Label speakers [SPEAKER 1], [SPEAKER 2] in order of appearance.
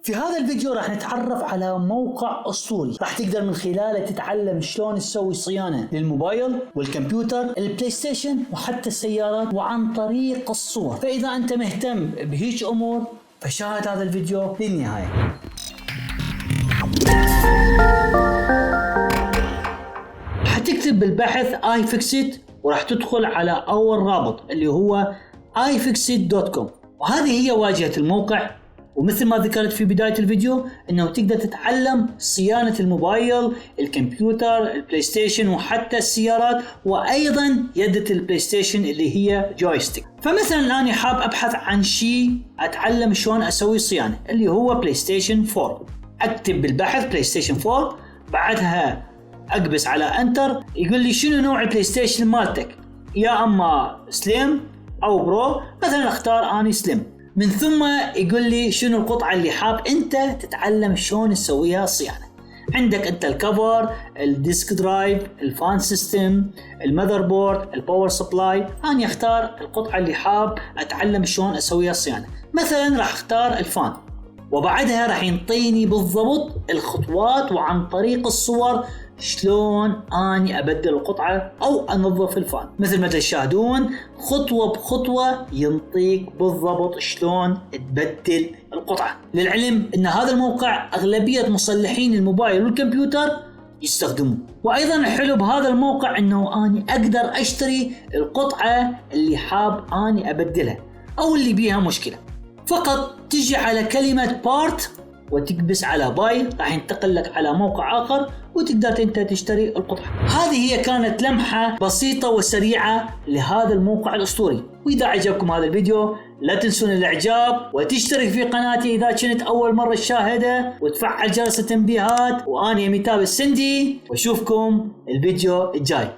[SPEAKER 1] في هذا الفيديو راح نتعرف على موقع أسطوري راح تقدر من خلاله تتعلم شلون تسوي صيانة للموبايل والكمبيوتر البلاي ستيشن وحتى السيارات وعن طريق الصور. فإذا أنت مهتم بهيج أمور فشاهد هذا الفيديو للنهاية. حتكتب بالبحث iFixit وراح تدخل على أول رابط اللي هو iFixit.com، وهذه هي واجهة الموقع. ومثل ما ذكرت في بداية الفيديو انه تقدر تتعلم صيانة الموبايل، الكمبيوتر، البلاي ستيشن وحتى السيارات، وايضا يدة البلاي ستيشن اللي هي جويستيك. فمثلا الان حاب ابحث عن شيء اتعلم شلون اسوي صيانة اللي هو بلاي ستيشن 4، اكتب بالبحث بلاي ستيشن 4، بعدها اقبس على انتر. يقول لي شنو نوع البلاي ستيشن مالتك، يا اما سليم او برو، مثلا اختار اني سليم. من ثم يقول لي شنو القطعة اللي حاب انت تتعلم شلون تسويها صيانة. عندك انت الكفر، الديسك درايف، الفان سيستم، المذر بورد، الباور سبلاي. انا اختار القطعة اللي حاب اتعلم شلون اسويها صيانة، مثلا راح اختار الفان، وبعدها راح ينطيني بالضبط الخطوات وعن طريق الصور شلون اني ابدل القطعة او انظف الفان. مثل ما تشاهدون خطوة بخطوة ينطيك بالضبط شلون تبدل القطعة. للعلم ان هذا الموقع اغلبية مصلحين الموبايل والكمبيوتر يستخدموه. وايضا الحلو بهذا الموقع انه اني اقدر اشتري القطعة اللي حاب اني ابدلها او اللي بيها مشكلة. فقط تجي على كلمة بارت وتكبس على باي، راح ينتقل لك على موقع آخر وتقدر انت تشتري القطعة. هذه هي كانت لمحة بسيطة وسريعة لهذا الموقع الأسطوري. وإذا عجبكم هذا الفيديو لا تنسون الإعجاب وتشترك في قناتي إذا كنت أول مرة تشاهده، وتفعل جرس التنبيهات. وأنا ميتاب السندي وأشوفكم الفيديو الجاي.